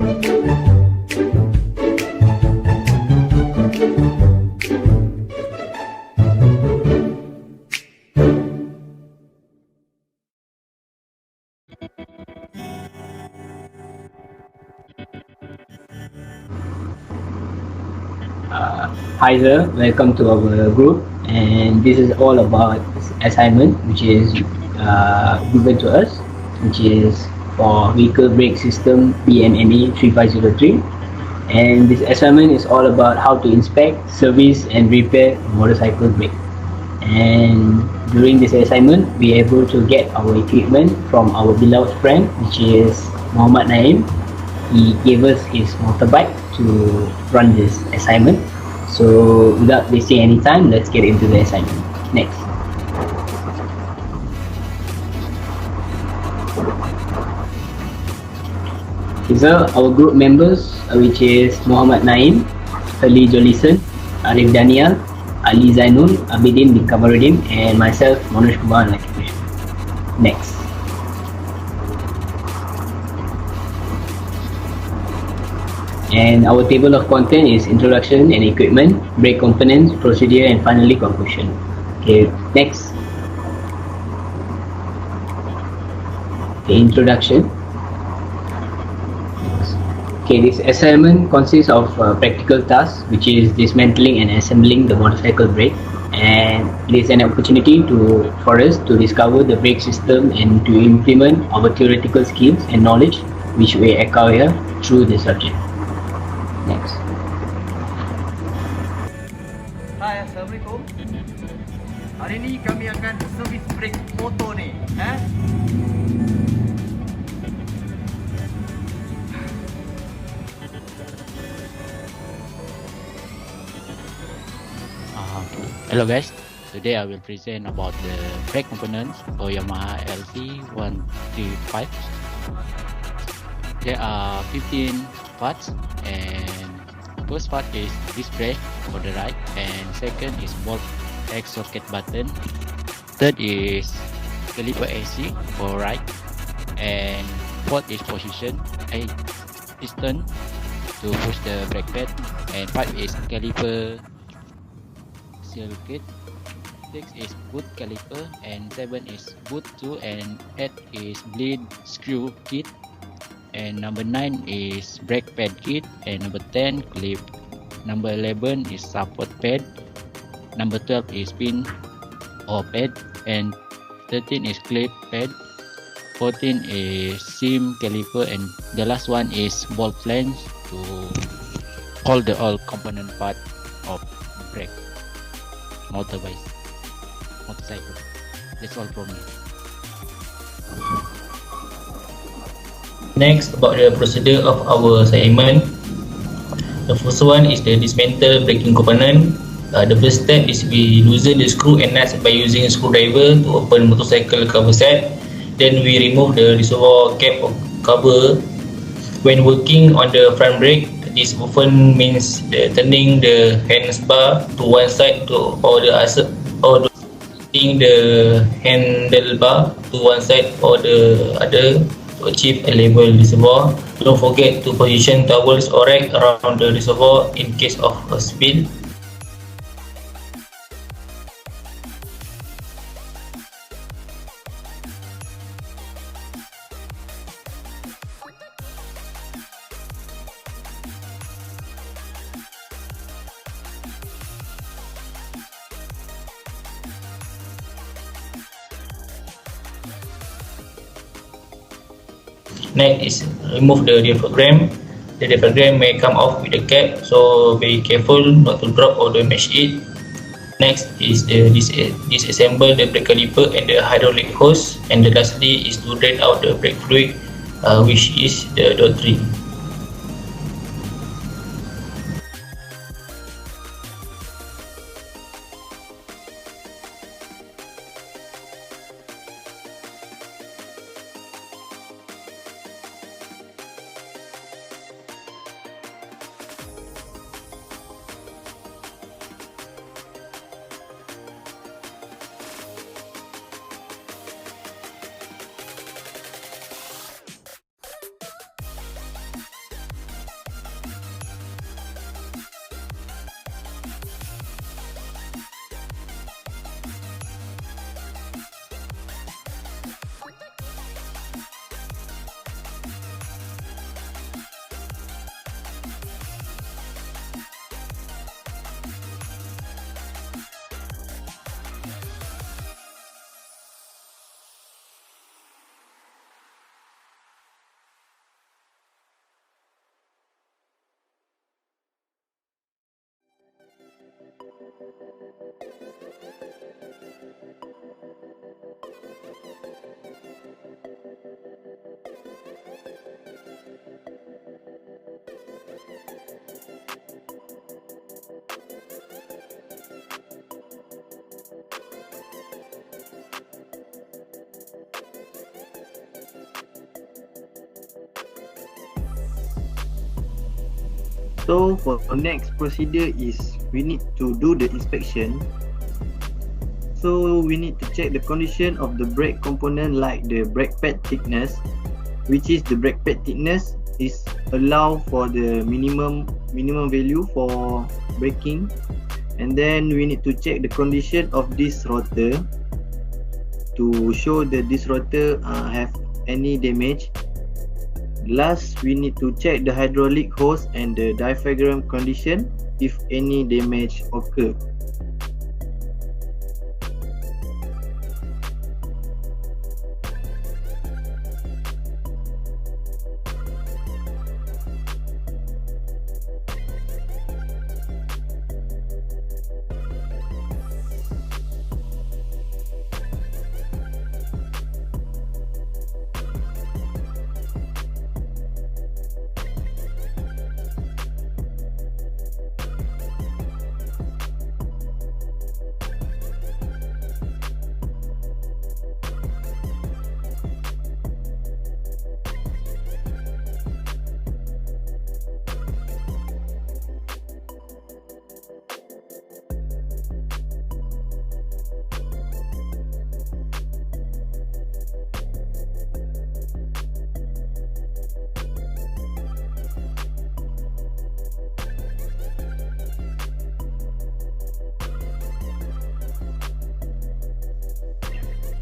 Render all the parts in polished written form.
Hi there, welcome to our group, and this is all about assignment which is given to us, which is for vehicle brake system BMMA 3503. And this assignment is all about how to inspect, service and repair motorcycle brake. And during this assignment we are able to get our equipment from our beloved friend, which is MOHAMAD NAIM. He gave us his motorbike to run this assignment. So without wasting any time, let's get into the assignment. Next. These are our group members, which is MOHAMAD NAIM, HERLIE JOLISON, ARIF DANIAL, Ali ZAINUL, ABIDIN bin KAMARUDIN, and myself, MANOJ KUMAR. Next. And our table of content is introduction and equipment, brake components, procedure, and finally conclusion. Okay, next. Okay, introduction. Okay, this assignment consists of practical tasks, which is dismantling and assembling the motorcycle brake, and it is an opportunity for us to discover the brake system and to implement our theoretical skills and knowledge which we acquire through the subject. Next. Hai, Assalamualaikum. Hari ni kami akan servis brake motor ni. Hello guys, today I will present about the brake components for Yamaha LC 135. There are 15 parts, and first part is disc brake for the right, and second is bolt X socket button. Third is caliper AC for right, and fourth is position A piston to push the brake pad, and 5 is caliper seal kit. 6 is boot caliper, and 7 is boot 2, and 8 is bleed screw kit, and number 9 is brake pad kit, and number 10 clip, number 11 is support pad, number 12 is pin or pad, and 13 is clip pad, 14 is seam caliper, and the last one is bolt flange to hold the all component part of brake motorbike motorcycle. That's all from me. Next, about the procedure of our assignment. The first one is the dismantle braking component. The first step is we loosen the screw and nuts by using a screwdriver to open motorcycle cover set. Then we remove the reservoir cap or cover. When working on the front brake, this often means turning the handlebar to one side or the handlebar to one side or the other to achieve a level reservoir. Don't forget to position towels or rag around the reservoir in case of a spill. Next is remove the diaphragm. The diaphragm may come off with the cap, so be careful not to drop or damage it. Next is disassemble the brake caliper and the hydraulic hose, and lastly is to drain out the brake fluid, which is the dot ring. So for the next procedure is we need to do the inspection. So we need to check the condition of the brake component like the brake pad thickness, which is the brake pad thickness is allow for the minimum value for braking. And then we need to check the condition of this rotor to show that this rotor have any damage. Last, we need to check the hydraulic hose and the diaphragm condition if any damage occur.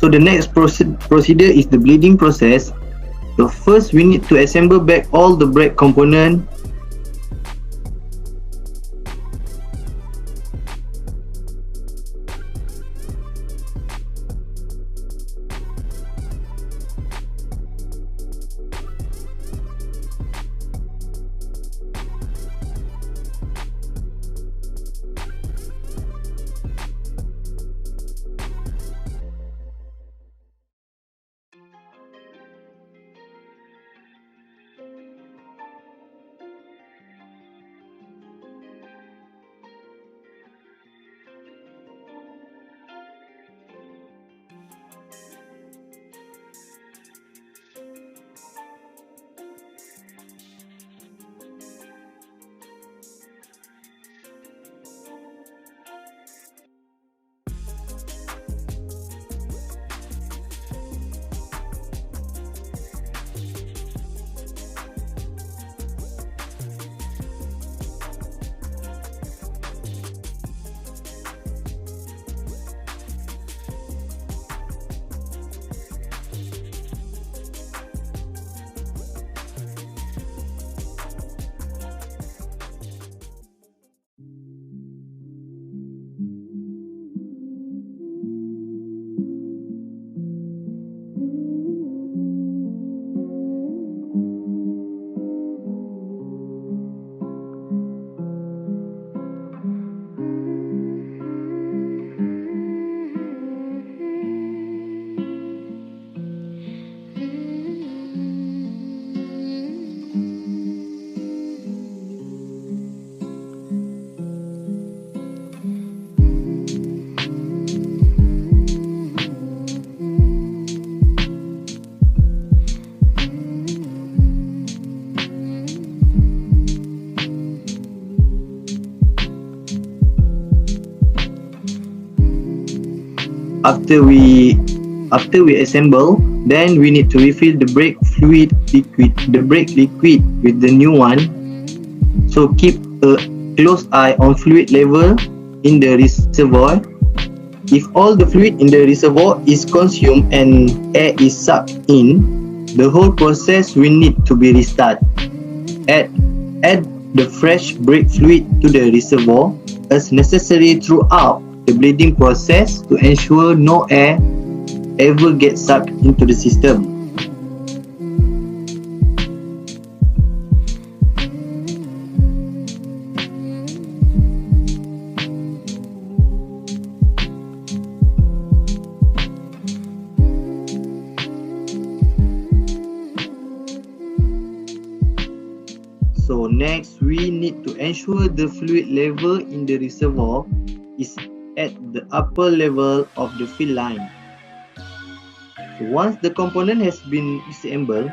So the next procedure is the bleeding process. So first we need to assemble back all the brake component. After we assemble, then we need to refill the brake liquid with the new one. So keep a close eye on fluid level in the reservoir. If all the fluid in the reservoir is consumed and air is sucked in, the whole process will need to be restart. Add the fresh brake fluid to the reservoir as necessary throughout the bleeding process to ensure no air ever gets sucked into the system. So next, we need to ensure the fluid level in the reservoir is at the upper level of the fill line. So once the component has been disassembled,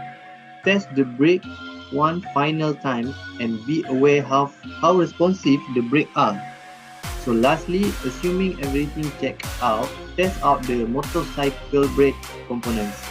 test the brake one final time and be aware how responsive the brakes are. So lastly, assuming everything checked out, test out the motorcycle brake components.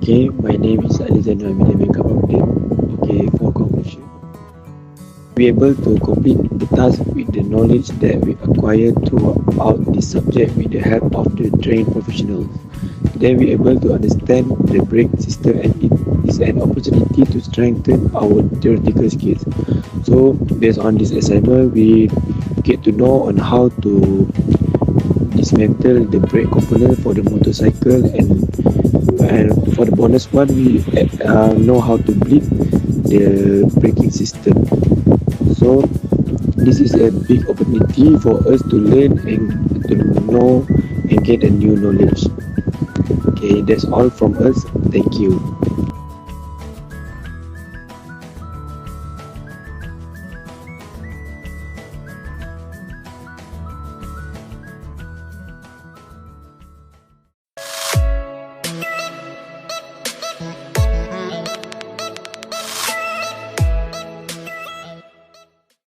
Okay, my name is ZAINUL KAMARUDIN. Okay, for conclusion, we able to complete the task with the knowledge that we acquired throughout this subject with the help of the trained professionals. Then we able to understand the brake system, and it is an opportunity to strengthen our theoretical skills. So based on this assignment, we get to know on how to dismantle the brake component for the motorcycle, and for the bonus one, we know how to bleed the braking system. So this is a big opportunity for us to learn and to know and get a new knowledge. Okay, that's all from us. Thank you.